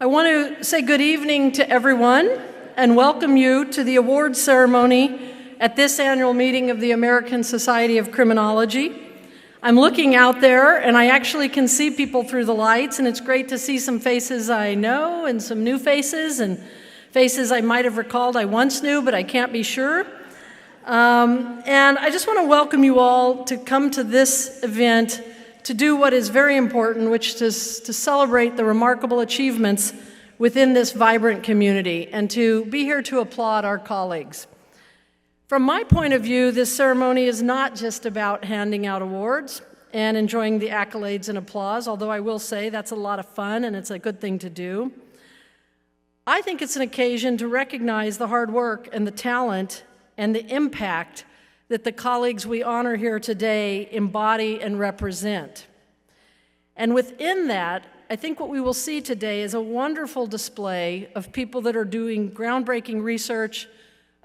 I want to say good evening to everyone and welcome you to the awards ceremony at this annual meeting of the American Society of Criminology. I'm looking out there and I actually can see people through the lights, and it's great to see some faces I know and some new faces and faces I might have recalled I once knew, but I can't be sure. And I just want to welcome you all to come to this event to do what is very important, which is to celebrate the remarkable achievements within this vibrant community and to be here to applaud our colleagues. From my point of view, this ceremony is not just about handing out awards and enjoying the accolades and applause, although I will say that's a lot of fun and it's a good thing to do. I think it's an occasion to recognize the hard work and the talent and the impact that the colleagues we honor here today embody and represent. And within that, I think what we will see today is a wonderful display of people that are doing groundbreaking research,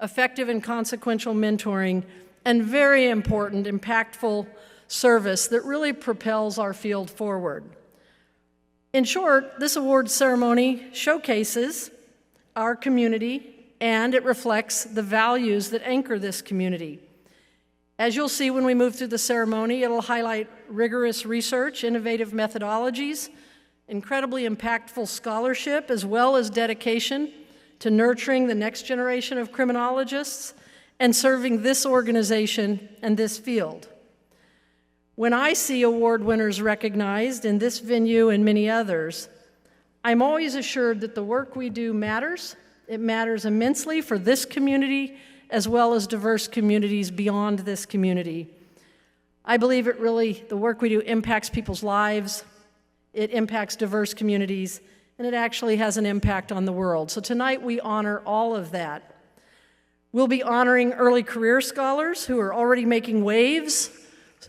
effective and consequential mentoring, and very important, impactful service that really propels our field forward. In short, this awards ceremony showcases our community and it reflects the values that anchor this community. As you'll see when we move through the ceremony, it'll highlight rigorous research, innovative methodologies, incredibly impactful scholarship, as well as dedication to nurturing the next generation of criminologists and serving this organization and this field. When I see award winners recognized in this venue and many others, I'm always assured that the work we do matters. It matters immensely for this community as well as diverse communities beyond this community. I believe the work we do impacts people's lives, it impacts diverse communities, and it actually has an impact on the world. So tonight we honor all of that. We'll be honoring early career scholars who are already making waves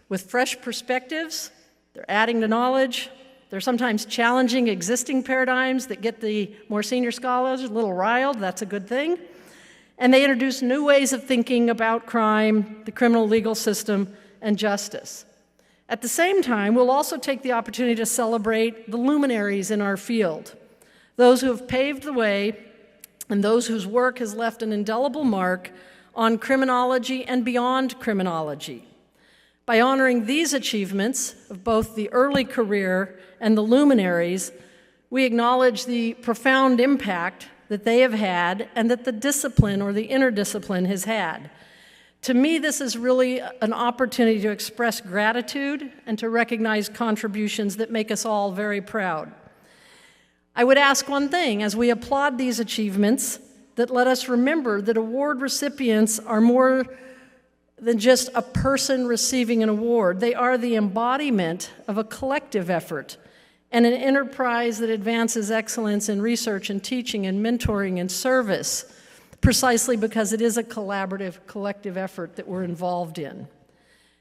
with fresh perspectives. They're adding to knowledge. They're sometimes challenging existing paradigms that get the more senior scholars a little riled. That's a good thing. And they introduce new ways of thinking about crime, the criminal legal system, and justice. At the same time, we'll also take the opportunity to celebrate the luminaries in our field, those who have paved the way and those whose work has left an indelible mark on criminology and beyond criminology. By honoring these achievements of both the early career and the luminaries, we acknowledge the profound impact that they have had and that the discipline or the interdiscipline has had. To me, this is really an opportunity to express gratitude and to recognize contributions that make us all very proud. I would ask one thing as we applaud these achievements, that let us remember that award recipients are more than just a person receiving an award. They are the embodiment of a collective effort and an enterprise that advances excellence in research and teaching and mentoring and service, precisely because it is a collaborative, collective effort that we're involved in.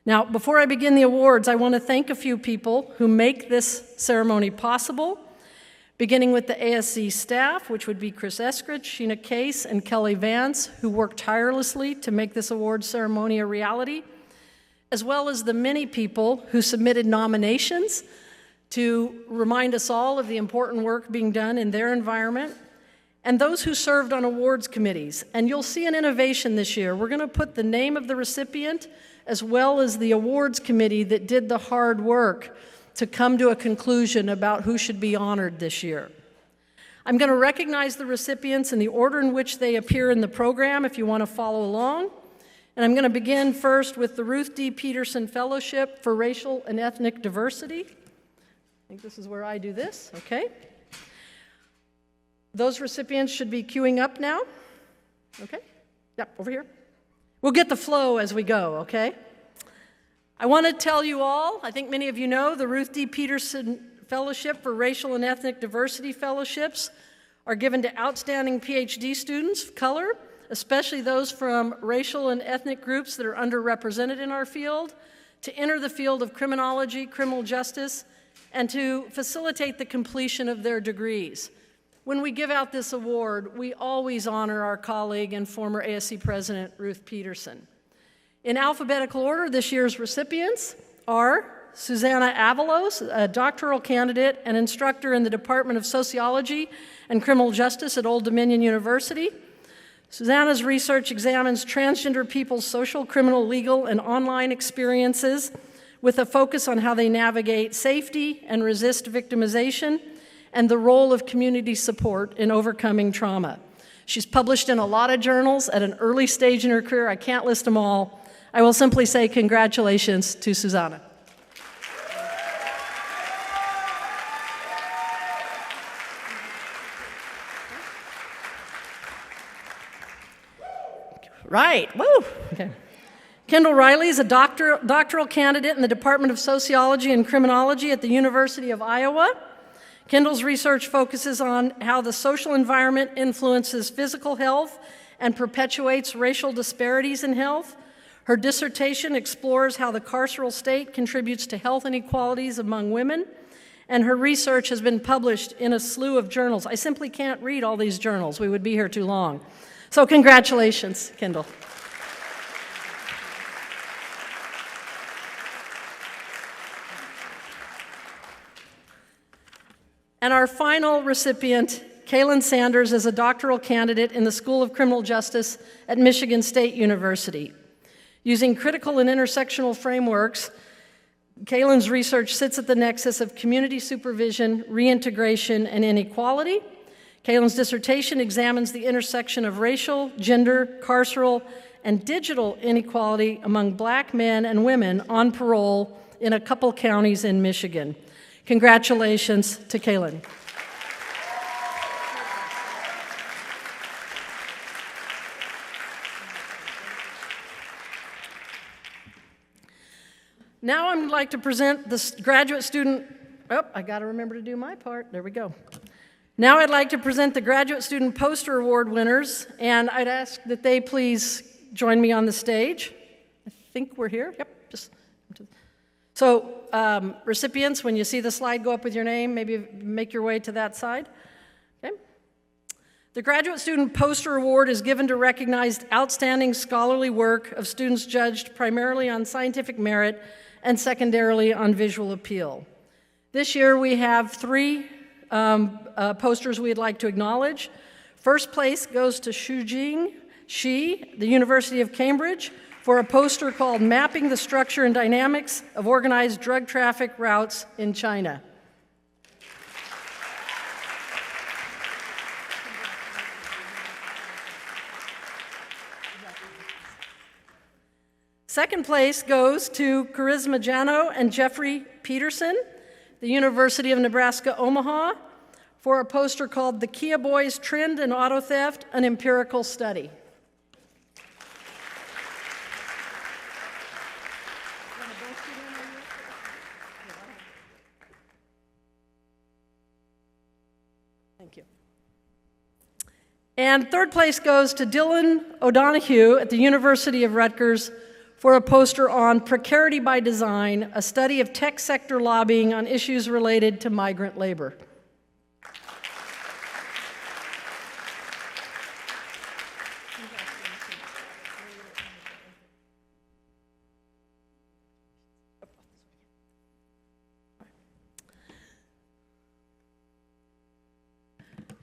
Now, before I begin the awards, I want to thank a few people who make this ceremony possible, beginning with the ASC staff, which would be Chris Eskridge, Sheena Case, and Kelly Vance, who worked tirelessly to make this awards ceremony a reality, as well as the many people who submitted nominations to remind us all of the important work being done in their environment, and those who served on awards committees. And you'll see an innovation this year. We're going to put the name of the recipient as well as the awards committee that did the hard work to come to a conclusion about who should be honored this year. I'm going to recognize the recipients in the order in which they appear in the program if you want to follow along. And I'm going to begin first with the Ruth D. Peterson Fellowship for Racial and Ethnic Diversity. I think this is where I do this, okay? Those recipients should be queuing up now. Okay? Yep, over here. We'll get the flow as we go, okay? I want to tell you all, I think many of you know, the Ruth D. Peterson Fellowship for Racial and Ethnic Diversity Fellowships are given to outstanding PhD students of color, especially those from racial and ethnic groups that are underrepresented in our field, to enter the field of criminology, criminal justice, and to facilitate the completion of their degrees. When we give out this award, we always honor our colleague and former ASC president, Ruth Peterson. In alphabetical order, this year's recipients are Susanna Avalos, a doctoral candidate and instructor in the Department of Sociology and Criminal Justice at Old Dominion University. Susanna's research examines transgender people's social, criminal, legal, and online experiences with a focus on how they navigate safety and resist victimization and the role of community support in overcoming trauma. She's published in a lot of journals at an early stage in her career. I can't list them all. I will simply say congratulations to Susanna. Right, woo, okay. Kendall Riley is a doctoral candidate in the Department of Sociology and Criminology at the University of Iowa. Kendall's research focuses on how the social environment influences physical health and perpetuates racial disparities in health. Her dissertation explores how the carceral state contributes to health inequalities among women, and her research has been published in a slew of journals. I simply can't read all these journals. We would be here too long. So congratulations, Kendall. And our final recipient, Kaylin Sanders, is a doctoral candidate in the School of Criminal Justice at Michigan State University. Using critical and intersectional frameworks, Kaylin's research sits at the nexus of community supervision, reintegration, and inequality. Kaylin's dissertation examines the intersection of racial, gender, carceral, and digital inequality among Black men and women on parole in a couple counties in Michigan. Congratulations to Kaylin. Now I'd like to present the graduate student, I gotta remember to do my part, there we go. Now I'd like to present the Graduate Student Poster Award winners, and I'd ask that they please join me on the stage. I think we're here, yep. So recipients, when you see the slide go up with your name, maybe make your way to that side. Okay. The Graduate Student Poster Award is given to recognize outstanding scholarly work of students judged primarily on scientific merit and secondarily on visual appeal. This year we have three posters we'd like to acknowledge. First place goes to Shujing Shi, the University of Cambridge, for a poster called Mapping the Structure and Dynamics of Organized Drug Traffic Routes in China. Second place goes to Charisma Jano and Jeffrey Peterson, the University of Nebraska, Omaha, for a poster called The Kia Boys Trend in Auto Theft, an Empirical Study. Thank you. And third place goes to Dylan O'Donoghue at the University of Rutgers for a poster on Precarity by Design, a study of tech sector lobbying on issues related to migrant labor.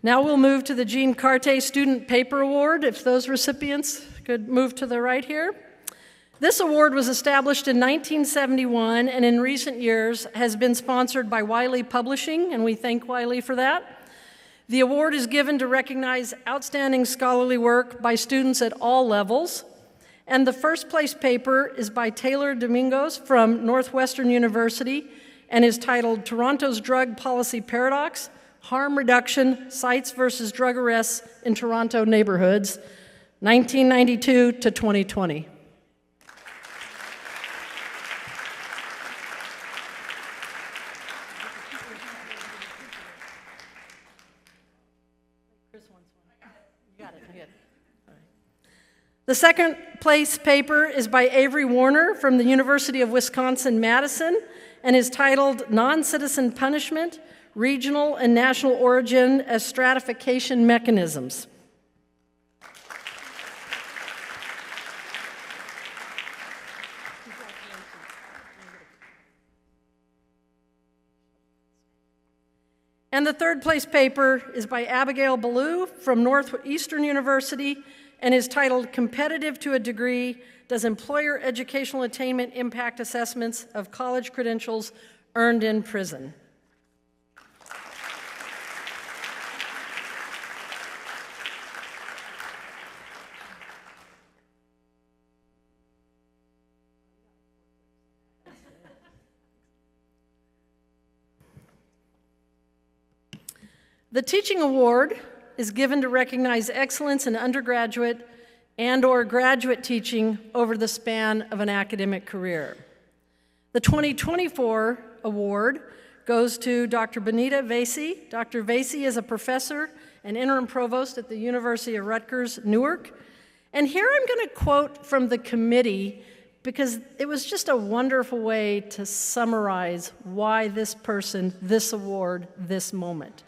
Now we'll move to the Jean Carte Student Paper Award, if those recipients could move to the right here. This award was established in 1971 and in recent years has been sponsored by Wiley Publishing, and we thank Wiley for that. The award is given to recognize outstanding scholarly work by students at all levels, and the first place paper is by Taylor Domingos from Northwestern University and is titled Toronto's Drug Policy Paradox, Harm Reduction, Sites versus Drug Arrests in Toronto Neighborhoods, 1992 to 2020. The second place paper is by Avery Warner from the University of Wisconsin-Madison and is titled Non-Citizen Punishment, Regional and National Origin as Stratification Mechanisms. And the third place paper is by Abigail Ballou from Northeastern University and is titled Competitive to a Degree, Does Employer Educational Attainment Impact Assessments of College Credentials Earned in Prison? The Teaching Award is given to recognize excellence in undergraduate and/or graduate teaching over the span of an academic career. The 2024 award goes to Dr. Benita Vasey. Dr. Vasey is a professor and interim provost at the University of Rutgers, Newark. And here I'm going to quote from the committee because it was just a wonderful way to summarize why this person, this award, this moment.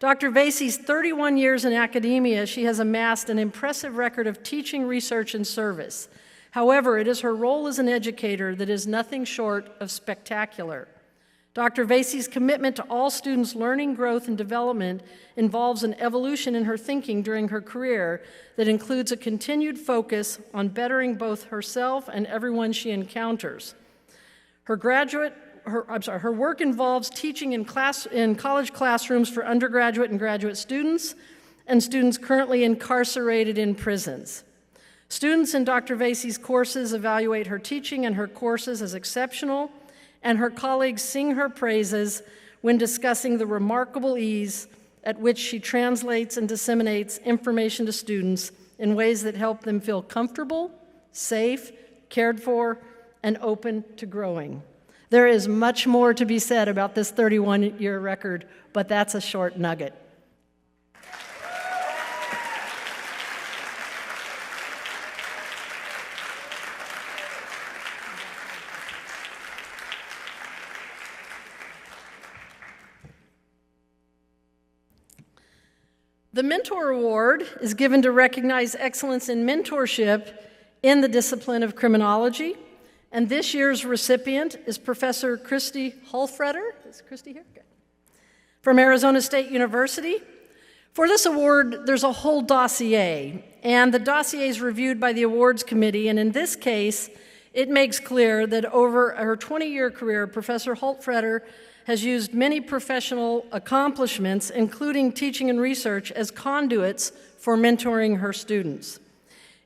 Dr. Vasey's 31 years in academia, she has amassed an impressive record of teaching, research, and service. However, it is her role as an educator that is nothing short of spectacular. Dr. Vasey's commitment to all students' learning, growth, and development involves an evolution in her thinking during her career that includes a continued focus on bettering both herself and everyone she encounters. Her work involves teaching in college classrooms for undergraduate and graduate students and students currently incarcerated in prisons. Students in Dr. Vasey's courses evaluate her teaching and her courses as exceptional, and her colleagues sing her praises when discussing the remarkable ease at which she translates and disseminates information to students in ways that help them feel comfortable, safe, cared for, and open to growing. There is much more to be said about this 31-year record, but that's a short nugget. The Mentor Award is given to recognize excellence in mentorship in the discipline of criminology. And this year's recipient is Professor Christy Hulfretter. Is Christy here? Good. From Arizona State University. For this award, there's a whole dossier, and the dossier is reviewed by the awards committee, and in this case, it makes clear that over her 20-year career, Professor Hulfretter has used many professional accomplishments, including teaching and research, as conduits for mentoring her students.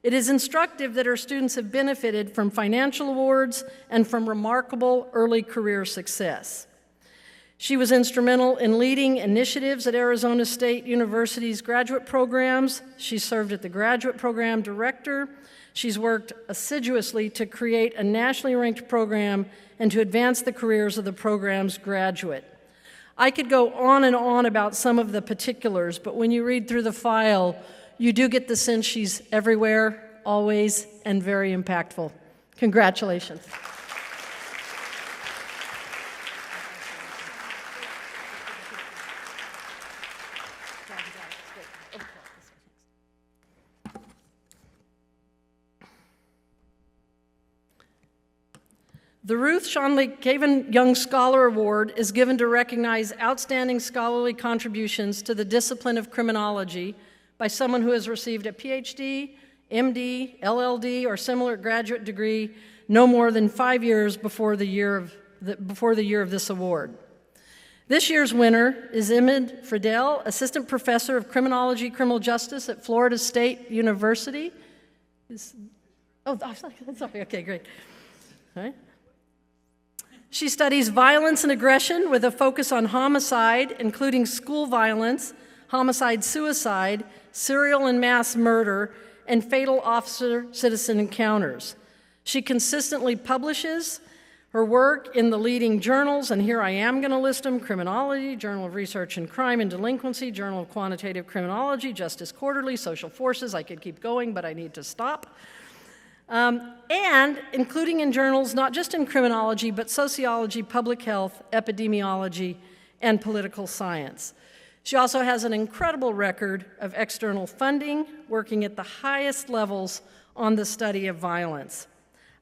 It is instructive that her students have benefited from financial awards and from remarkable early career success. She was instrumental in leading initiatives at Arizona State University's graduate programs. She served as the graduate program director. She's worked assiduously to create a nationally ranked program and to advance the careers of the program's graduate. I could go on and on about some of the particulars, but when you read through the file, you do get the sense she's everywhere, always, and very impactful. Congratulations. The Ruth Shanley Caven Young Scholar Award is given to recognize outstanding scholarly contributions to the discipline of criminology by someone who has received a PhD, MD, LLD, or similar graduate degree no more than 5 years before the year of this award. This year's winner is Emmett Friedel, Assistant Professor of Criminology, Criminal Justice at Florida State University. Sorry, okay, great. All right. She studies violence and aggression with a focus on homicide, including school violence, homicide-suicide, serial and mass murder, and fatal officer-citizen encounters. She consistently publishes her work in the leading journals, and here I am going to list them: Criminology, Journal of Research in Crime and Delinquency, Journal of Quantitative Criminology, Justice Quarterly, Social Forces. I could keep going, but I need to stop. And including in journals not just in criminology, but sociology, public health, epidemiology, and political science. She also has an incredible record of external funding, working at the highest levels on the study of violence.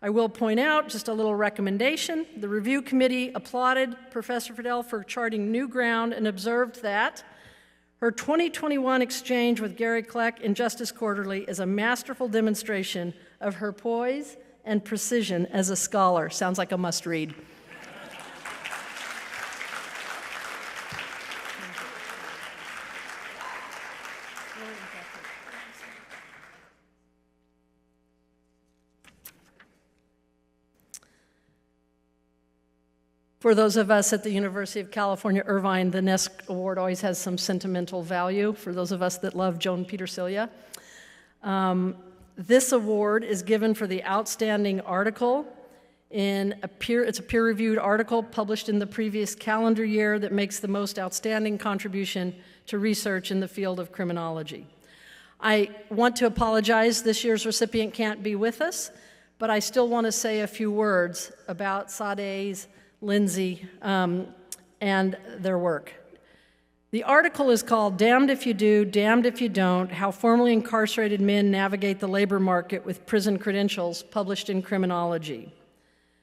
I will point out just a little recommendation. The review committee applauded Professor Fidel for charting new ground and observed that her 2021 exchange with Gary Kleck in Justice Quarterly is a masterful demonstration of her poise and precision as a scholar. Sounds like a must-read. For those of us at the University of California, Irvine, the NESC Award always has some sentimental value for those of us that love Joan Petersilia. This award is given for the outstanding article it's a peer-reviewed article published in the previous calendar year that makes the most outstanding contribution to research in the field of criminology. I want to apologize, this year's recipient can't be with us, but I still want to say a few words about Sade's, Lindsay, and their work. The article is called Damned If You Do, Damned If You Don't, How Formerly Incarcerated Men Navigate the Labor Market with Prison Credentials, published in Criminology.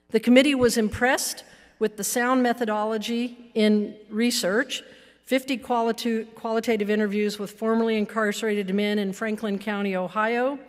The committee was impressed with the sound methodology in research, 50 qualitative interviews with formerly incarcerated men in Franklin County, Ohio.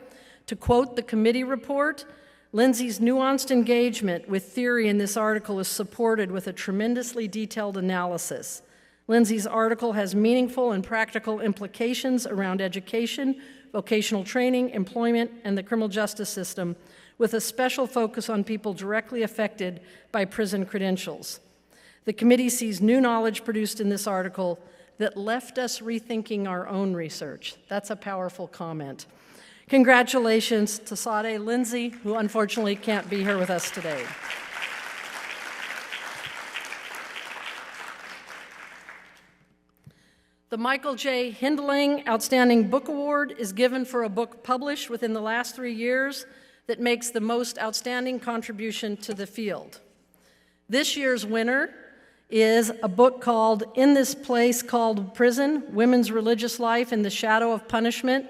To quote the committee report, Lindsay's nuanced engagement with theory in this article is supported with a tremendously detailed analysis. Lindsay's article has meaningful and practical implications around education, vocational training, employment, and the criminal justice system, with a special focus on people directly affected by prison credentials. The committee sees new knowledge produced in this article that left us rethinking our own research. That's a powerful comment. Congratulations to Sade, Lindsay, who unfortunately can't be here with us today. The Michael J. Hindling Outstanding Book Award is given for a book published within the last 3 years that makes the most outstanding contribution to the field. This year's winner is a book called In This Place Called Prison, Women's Religious Life in the Shadow of Punishment,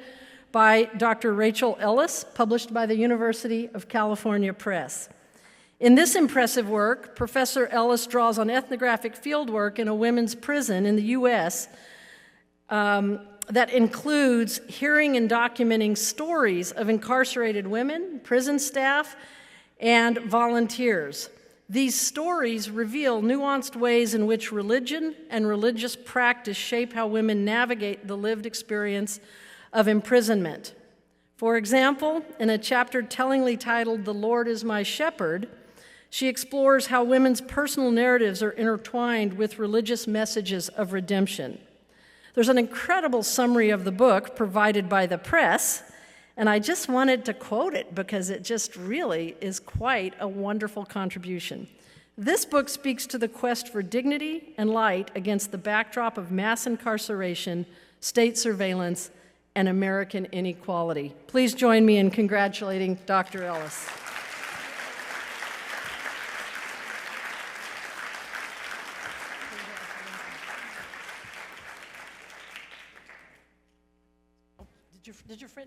by Dr. Rachel Ellis, published by the University of California Press. In this impressive work, Professor Ellis draws on ethnographic fieldwork in a women's prison in the U.S. That includes hearing and documenting stories of incarcerated women, prison staff, and volunteers. These stories reveal nuanced ways in which religion and religious practice shape how women navigate the lived experience of imprisonment. For example, in a chapter tellingly titled The Lord is My Shepherd, she explores how women's personal narratives are intertwined with religious messages of redemption. There's an incredible summary of the book provided by the press, and I just wanted to quote it because it just really is quite a wonderful contribution. This book speaks to the quest for dignity and light against the backdrop of mass incarceration, state surveillance, and American inequality. Please join me in congratulating Dr. Ellis.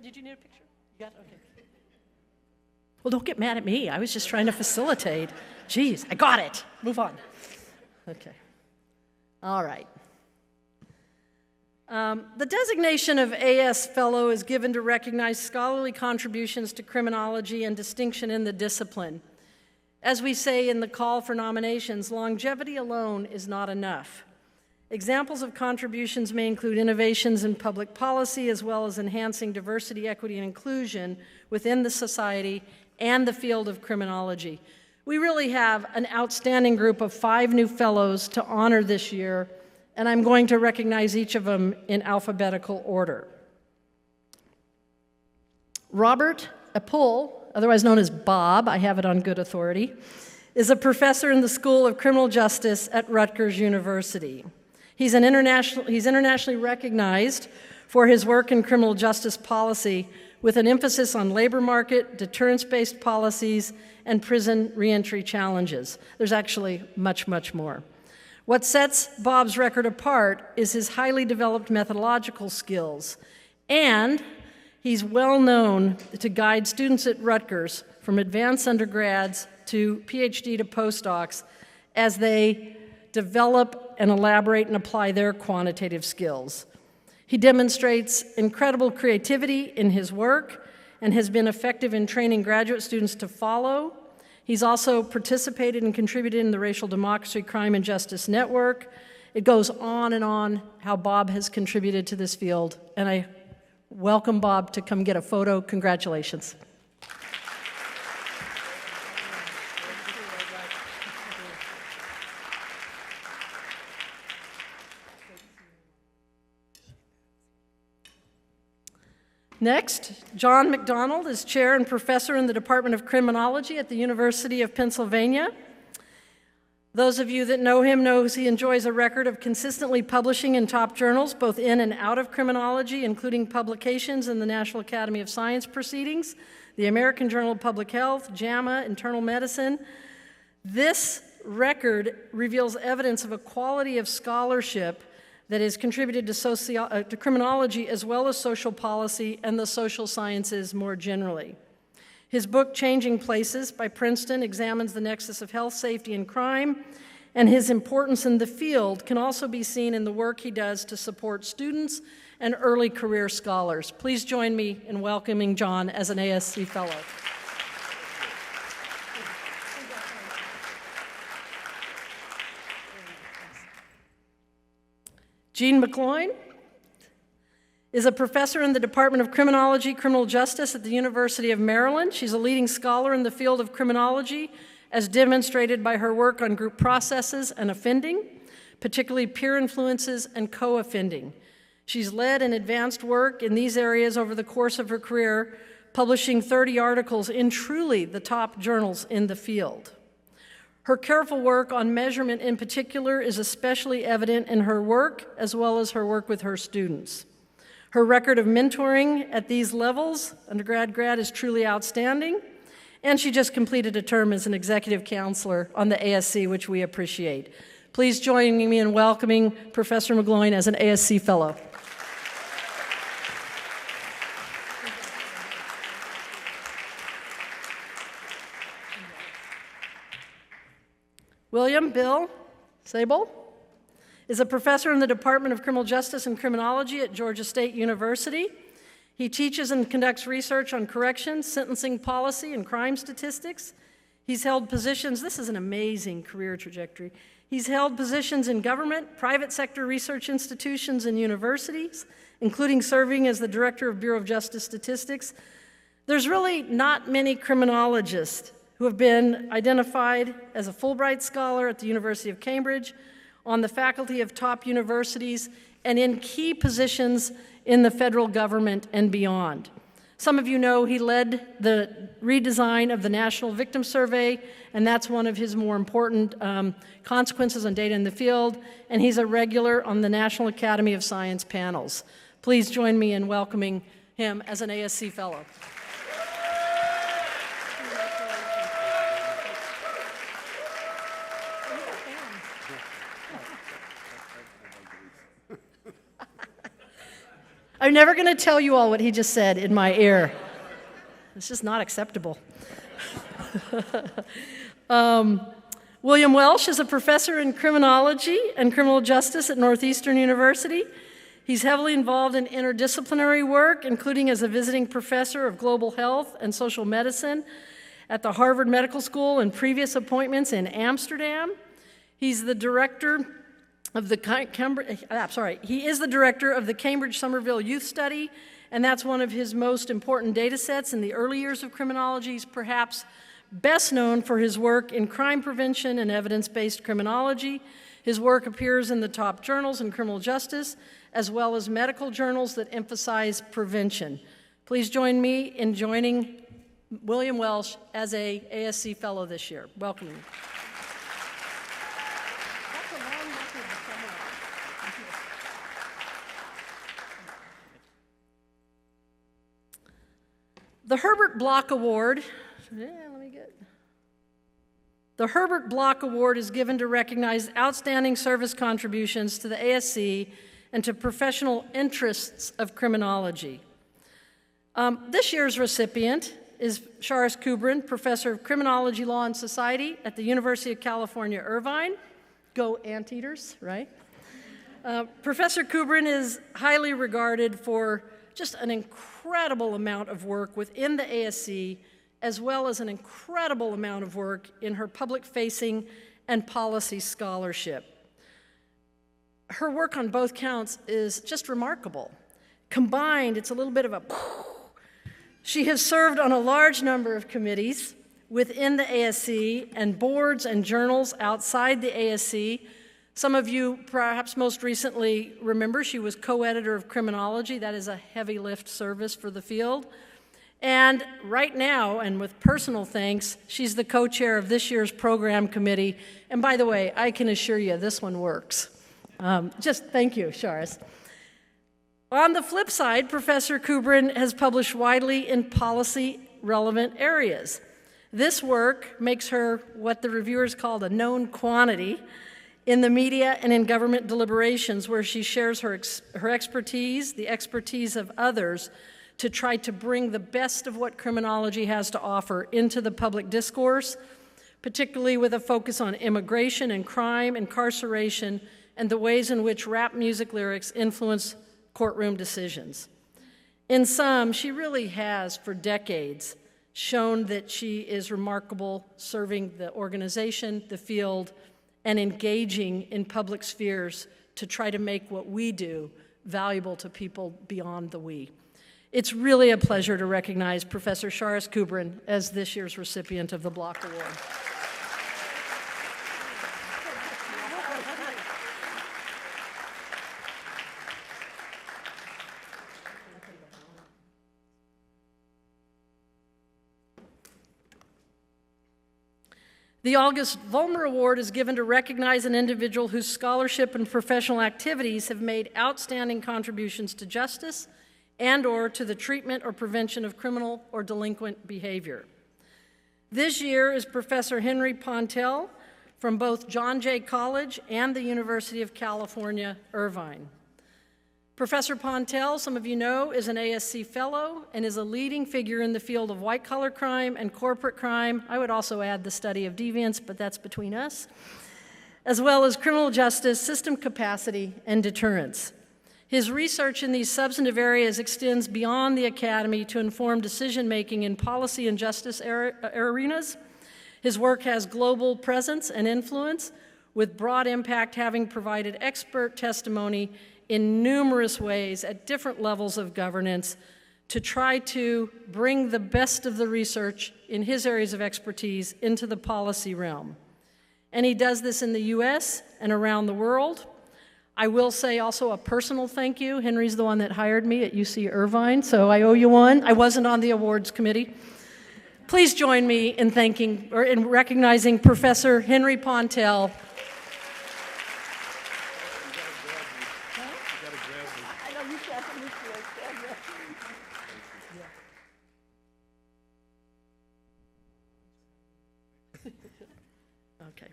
Did you need a picture? You got it? Okay. Well, don't get mad at me. I was just trying to facilitate. Geez, I got it. Move on. Okay. All right. The designation of AS Fellow is given to recognize scholarly contributions to criminology and distinction in the discipline. As we say in the call for nominations, longevity alone is not enough. Examples of contributions may include innovations in public policy, as well as enhancing diversity, equity, and inclusion within the society and the field of criminology. We really have an outstanding group of 5 new fellows to honor this year, and I'm going to recognize each of them in alphabetical order. Robert Apple, otherwise known as Bob, I have it on good authority, is a professor in the School of Criminal Justice at Rutgers University. He's internationally recognized for his work in criminal justice policy with an emphasis on labor market, deterrence-based policies, and prison reentry challenges. There's actually much, much more. What sets Bob's record apart is his highly developed methodological skills and He's well known to guide students at Rutgers, from advanced undergrads to PhD to postdocs, as they develop and elaborate and apply their quantitative skills. He demonstrates incredible creativity in his work and has been effective in training graduate students to follow. He's also participated and contributed in the Racial Democracy, Crime, and Justice Network. It goes on how Bob has contributed to this field, and I welcome Bob to come get a photo. Congratulations. Next, John McDonald is chair and professor in the Department of Criminology at the University of Pennsylvania. Those of you that know him know he enjoys a record of consistently publishing in top journals, both in and out of criminology, including publications in the National Academy of Science Proceedings, the American Journal of Public Health, JAMA, Internal Medicine. This record reveals evidence of a quality of scholarship that has contributed to criminology as well as social policy and the social sciences more generally. His book, Changing Places by Princeton, examines the nexus of health, safety, and crime, and his importance in the field can also be seen in the work he does to support students and early career scholars. Please join me in welcoming John as an ASC Fellow. Jean McCloyne is a professor in the Department of Criminology, Criminal Justice at the University of Maryland. She's a leading scholar in the field of criminology, as demonstrated by her work on group processes and offending, particularly peer influences and co-offending. She's led and advanced work in these areas over the course of her career, publishing 30 articles in truly the top journals in the field. Her careful work on measurement in particular is especially evident in her work as well as her work with her students. Her record of mentoring at these levels, undergrad, grad, is truly outstanding, and she just completed a term as an executive counselor on the ASC, which we appreciate. Please join me in welcoming Professor McCloyne as an ASC Fellow. William Bill Sable is a professor in the Department of Criminal Justice and Criminology at Georgia State University. He teaches and conducts research on corrections, sentencing policy, and crime statistics. He's held positions, this is an amazing career trajectory. He's held positions in government, private sector research institutions, and universities, including serving as the director of Bureau of Justice Statistics. There's really not many criminologists who have been identified as a Fulbright Scholar at the University of Cambridge, on the faculty of top universities, and in key positions in the federal government and beyond. Some of you know he led the redesign of the National Victim Survey, and that's one of his more important consequences on data in the field, and he's a regular on the National Academy of Science panels. Please join me in welcoming him as an ASC Fellow. I'm never going to tell you all what he just said in my ear. It's just not acceptable. William Welsh is a professor in criminology and criminal justice at Northeastern University. He's heavily involved in interdisciplinary work, including as a visiting professor of global health and social medicine at the Harvard Medical School and previous appointments in Amsterdam. He's the director of the he is the director of the Cambridge Somerville Youth Study, and that's one of his most important data sets in the early years of criminology. He's perhaps best known for his work in crime prevention and evidence-based criminology. His work appears in the top journals in criminal justice, as well as medical journals that emphasize prevention. Please join me in joining William Welsh as a ASC Fellow this year. Welcome you. The Herbert Block Award, the Herbert Block Award is given to recognize outstanding service contributions to the ASC and to professional interests of criminology. This year's recipient is Charis Kubrin, Professor of Criminology, Law, and Society at the University of California, Irvine. Go Anteaters, right? Professor Kubrin is highly regarded for just an incredible amount of work within the ASC, as well as an incredible amount of work in her public-facing and policy scholarship. Her work on both counts is just remarkable. Combined, it's a little bit of a... She has served on a large number of committees within the ASC and boards and journals outside the ASC. Some of you perhaps most recently remember she was co-editor of Criminology. That is a heavy lift service for the field. And right now, and with personal thanks, she's the co-chair of this year's program committee. And by the way, I can assure you this one works. Just thank you, Charis. On the flip side, Professor Kubrin has published widely in policy-relevant areas. This work makes her what the reviewers called a known quantity in the media and in government deliberations, where she shares her expertise, the expertise of others, to try to bring the best of what criminology has to offer into the public discourse, particularly with a focus on immigration and crime, incarceration, and the ways in which rap music lyrics influence courtroom decisions. In sum, she really has, for decades, shown that she is remarkable, serving the organization, the field, and engaging in public spheres to try to make what we do valuable to people beyond the we. It's really a pleasure to recognize Professor Charis Kubrin as this year's recipient of the Block Award. The August Vollmer Award is given to recognize an individual whose scholarship and professional activities have made outstanding contributions to justice and/or to the treatment or prevention of criminal or delinquent behavior. This year is Professor Henry Pontel from both John Jay College and the University of California, Irvine. Professor Pontel, some of you know, is an ASC fellow and is a leading figure in the field of white-collar crime and corporate crime. I would also add the study of deviance, but that's between us, as well as criminal justice, system capacity, and deterrence. His research in these substantive areas extends beyond the academy to inform decision-making in policy and justice arenas. His work has global presence and influence, with broad impact, having provided expert testimony in numerous ways at different levels of governance to try to bring the best of the research in his areas of expertise into the policy realm. And he does this in the US and around the world. I will say also a personal thank you. Henry's the one that hired me at UC Irvine, so I owe you one. I wasn't on the awards committee. Please join me in thanking or in recognizing Professor Henry Pontel. Okay.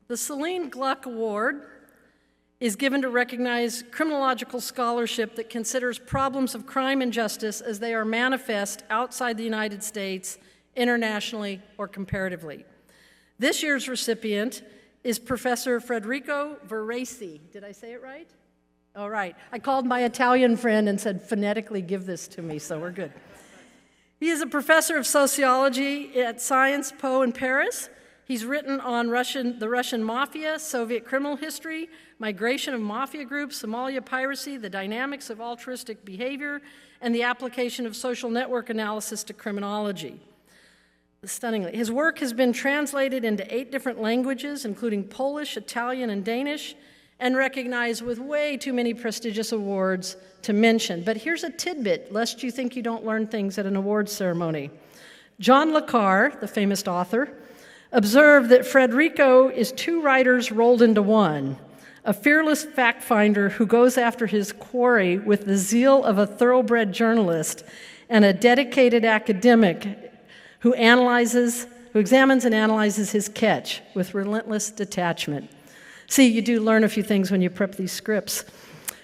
The Celine Gluck Award is given to recognize criminological scholarship that considers problems of crime and justice as they are manifest outside the United States, internationally, or comparatively. This year's recipient is Professor Federico Verresi. Did I say it right? All right. I called my Italian friend and said, phonetically give this to me, so we're good. He is a professor of sociology at Sciences Po in Paris. He's written on the Russian mafia, Soviet criminal history, migration of mafia groups, Somalia piracy, the dynamics of altruistic behavior, and the application of social network analysis to criminology. Stunningly. His work has been translated into 8 different languages, including Polish, Italian, and Danish, and recognized with way too many prestigious awards to mention. But here's a tidbit, lest you think you don't learn things at an awards ceremony. John le Carre, the famous author, observed that Federico is 2 writers rolled into one, a fearless fact finder who goes after his quarry with the zeal of a thoroughbred journalist, and a dedicated academic who examines and analyzes his catch with relentless detachment. See, you do learn a few things when you prep these scripts.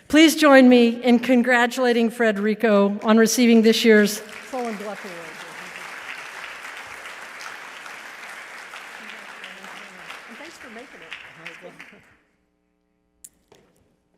Please join me in congratulating Frederico on receiving this year's Solon Bluff Award.